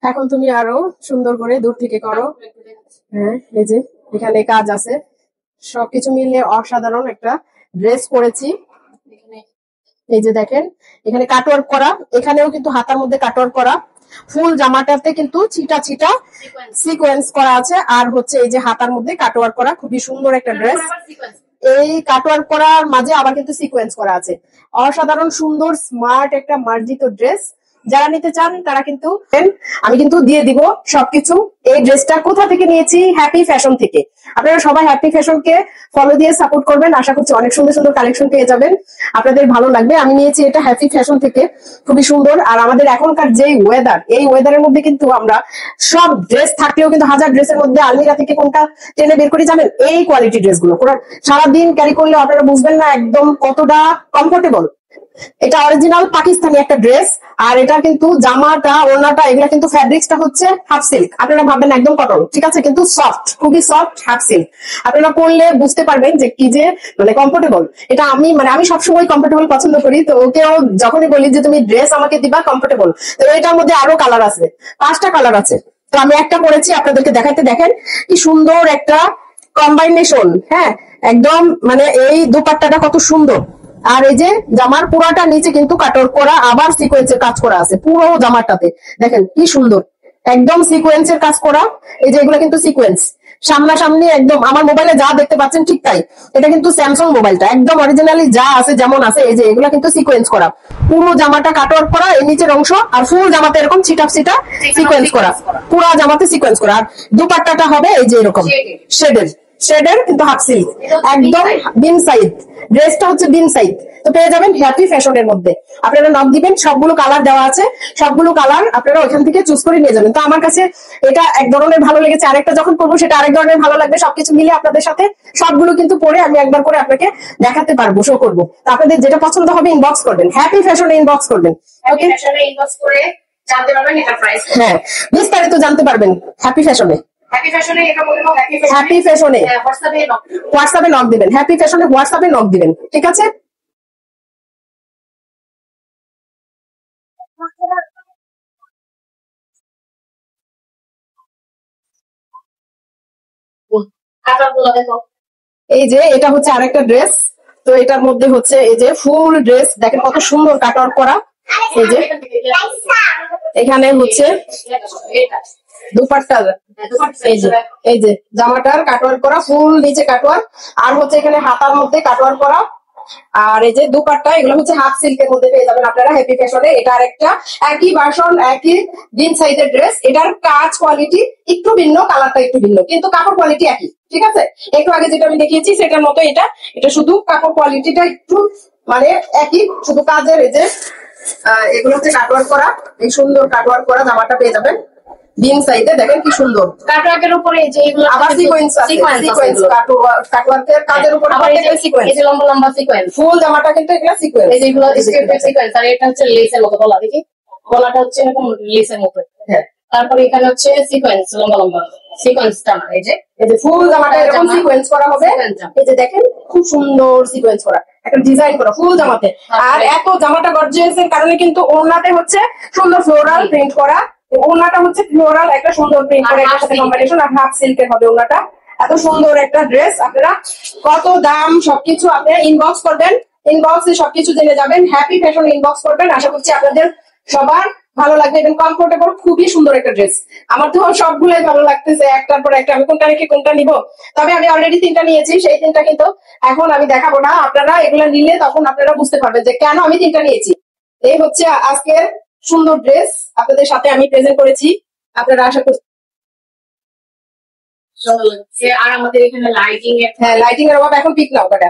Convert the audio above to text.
এখন তুমি আরো সুন্দর করে দূর থেকে করো। হ্যাঁ, এই যে এখানে কাজ আছে, সবকিছু মিলিয়ে অসাধারণ একটা ড্রেস পরেছি। এই যে দেখেন, এখানে কাটওয়ার্ক করা, এখানেও কিন্তু হাতার মধ্যে কাটওয়ার্ক করা, ফুল জামাটাতে কিন্তু ছিটা ছিটা সিকোয়েন্স করা আছে, আর হচ্ছে এই যে হাতার মধ্যে কাটওয়ার্ক করা, খুবই সুন্দর একটা ড্রেস। এই কাটওয়ার্ক করার মাঝে আবার কিন্তু সিকোয়েন্স করা আছে, অসাধারণ সুন্দর স্মার্ট একটা মার্জিত ড্রেস। যারা নিতে চান তারা কিন্তু, আমি কিন্তু দিয়ে দিব সবকিছু। এই ড্রেসটা কোথা থেকে নিয়েছি? হ্যাপি ফ্যাশন থেকে। আপনারা সবাই হ্যাপি ফ্যাশনকে ফলো দিয়ে সাপোর্ট করবেন, আশা করছি অনেক সুন্দর সুন্দর কালেকশন পেয়ে যাবেন, আপনাদের ভালো লাগবে। আমি নিয়েছি এটা হ্যাপি ফ্যাশন থেকে, খুবই সুন্দর। আর আমাদের এখনকার যে ওয়েদার, এই ওয়েদারের মধ্যে কিন্তু আমরা সব ড্রেস থাকলেও কিন্তু হাজার ড্রেসের মধ্যে আলমিরা থেকে কোনটা টেনে বের করে জানেন? এই কোয়ালিটি ড্রেসগুলো সারাদিন ক্যারি করলে আপনারা বুঝবেন না একদম কতটা কমফোর্টেবল। এটা অরিজিনাল পাকিস্তানি একটা ড্রেস, আর এটা কিন্তু জামাটা ওড়নাটা এগুলা কিন্তু ফ্যাব্রিক্সটা হচ্ছে হাফ সিল্ক। আপনারা ভাববেন একদম কটন, ঠিক আছে, কিন্তু সফট, খুবই সফট হাফ সিল্ক। আপনারা পরলে বুঝতে পারবেন যে কি যে মানে কমফোর্টেবল। এটা আমি সবসময় কমফোর্টেবল পছন্দ করি, তো ওকেও যখনই বলি যে তুমি ড্রেস আমাকে দিবা কমফোর্টেবল, তো এটার মধ্যে আরো কালার আছে, 5টা কালার আছে। তো আমি একটা পরেছি আপনাদেরকে দেখাতে, দেখেন কি সুন্দর একটা কম্বাইনেশন। হ্যাঁ, একদম মানে এই দুপাট্টাটা কত সুন্দর। আর এই যে জামার পুরাটা নিচে কিন্তু কাটওয়ার্ক করা, আবার সিকোয়েন্সের কাজ করা আছে পুরো জামাটাতে, দেখেন কি সুন্দর, একদম সিকোয়েন্সের কাজ করা। এই যে এগুলো কিন্তু সিকোয়েন্স সামনাসামনি, একদম আমার মোবাইলে যা দেখতে পাচ্ছেন ঠিক তাই। এটা কিন্তু স্যামসাং মোবাইলটা, একদম অরিজিনালি যা আছে যেমন আছে, এই যে এগুলো কিন্তু সিকোয়েন্স করা, পুরো জামাটা কাটওয়ার্ক করা, এই নিচের অংশ, আর ফুল জামাতে এরকম ছিটা ছিটা সিকোয়েন্স করা, পুরো জামাতে সিকোয়েন্স করা। আর দুপাট্টাটা হবে এই যে এরকম শেডের শেডের কিন্তু হাফ সিল্ক, একদম বিন সাইড। ড্রেসটা হচ্ছে বিন সাইড। তো পেয়ে যাবেন হ্যাপি ফ্যাশনের মধ্যে। আপনারা নক দিবেন, সবগুলো কালার দেওয়া আছে, সবগুলো কালার আপনারা ওইখান থেকে চুজ করে নিয়ে যাবেন। তো আমার কাছে এটা এক ধরনের ভালো লেগেছে, আরেকটা যখন পরবো সেটা আরেক ধরনের ভালো লাগবে। সবকিছু মিলে আপনাদের সাথে সবগুলো কিন্তু পরে আমি একবার করে আপনাকে দেখাতে পারবো, শো করবো। তো আপনাদের যেটা পছন্দ হবে ইনবক্স করবেন, হ্যাপি ফ্যাশনে ইনবক্স করবেন। ওকে, ইনবক্স করে জানতে পারবেন এটা প্রাইস। হ্যাঁ, বিস্তারিত জানতে পারবেন হ্যাপি ফ্যাশনে। হ্যাপি ফ্যাশনে হোয়াটসঅ্যাপে নক দিবেন, হ্যাপি ফ্যাশনে হোয়াটসঅ্যাপে নক দিবেন, ঠিক আছে। এই যে এটা হচ্ছে আরেকটা ড্রেস। তো এটার মধ্যে হচ্ছে এই যে ফুল ড্রেস, দেখেন কত সুন্দর কাটওয়ার্ক করা। এই যে এখানে হচ্ছে দুপাট্টা, এই যে জামাটার কাটওয়ার্ক করা, ফুল নিচে কাটওয়ার্ক, আর হচ্ছে এখানে হাতার মধ্যে কাটওয়ার্ক করা, আর এই যে দুপাট্টা, এগুলো হচ্ছে হাফ সিল্কের মধ্যে পেয়ে যাবেন আপনারা হ্যাপি ফ্যাশনে। এটা আরেকটা একই ভার্সন, একই দিন সাইজের ড্রেস। এটার কাজ কোয়ালিটি একটু ভিন্ন, কালারটা একটু ভিন্ন, কিন্তু কাপড় কোয়ালিটি একই, ঠিক আছে। একটু আগে যেটা আমি দেখিয়েছি সেটার মতো এটা, এটা শুধু কাপড় কোয়ালিটিটা একটু মানে একই, শুধু কাজের এই যে এগুলো হচ্ছে কাটওয়ার্ক করা, এই সুন্দর কাটওয়ার্ক করা জামাটা পেয়ে যাবেন বিন সাইডে। দেখেন কি সুন্দর কাটওয়ার্কের উপরে এই যে এগুলো আবার সিকোয়েন্স আছে, সিকোয়েন্স কাটওয়ার্কের কাজের উপরে প্রত্যেকটা সিকোয়েন্স, এই যে লম্বা লম্বা সিকোয়েন্স, ফুল জামাটা কিন্তু এগুলো সিকোয়েন্স, এই যে এগুলো সিকোয়েন্স। আর এটা হচ্ছে লেসের মতো গলা, দেখি গলাটা হচ্ছে এরকম লেসের মতো। হ্যাঁ, তারপরে এখানে হচ্ছে সিকোয়েন্স, লম্বা লম্বা সিকোয়েন্সটা, এই যে ফুল জামাটা এরকম সিকোয়েন্স করা হবে। এই যে দেখেন খুব সুন্দর সিকোয়েন্স করা, একটা ডিজাইন করা ফুল জামাতে। আর এত জামাটা গর্জিয়াস এর কারণে কিন্তু ওড়নাতে হচ্ছে সুন্দর ফ্লোরাল প্রিন্ট করা, ওড়নাটা হচ্ছে ফ্লোরাল একটা সুন্দর প্রিন্ট করে এর সাথে কম্বিনেশন, আর হাফ সিল্কের হবে ওড়নাটা। এত সুন্দর একটা ড্রেস। আপনারা কত দাম সবকিছু আপনারা ইনবক্স করবেন, ইনবক্সে সবকিছু জেনে যাবেন। হ্যাপি ফ্যাশন ইনবক্স করবেন, আশা করছি আপনাদের সবার ভালো লাগবে এবং কমফোর্টেবল, খুবই সুন্দর একটা ড্রেস। আমার তো সবগুলোই ভালো লাগতেছে, একটার পর একটা। আমি কোনটা রেখে কোনটা নিব, তবে আমি অলরেডি 3টা নিয়েছি, সেই 3টা কিন্তু এখন আমি দেখাবো না। আপনারা এগুলো নিলে তখন আপনারা বুঝতে পারবেন যে কেন আমি 3টা নিয়েছি। এই হচ্ছে আজকের সুন্দর ড্রেস আপনাদের সাথে আমি প্রেজেন্ট করেছি। আপনারা আশা করছি আর আমাদের এখানে লাইটিং এর, হ্যাঁ লাইটিং এর অভাব এখন পিক নাও কাটা।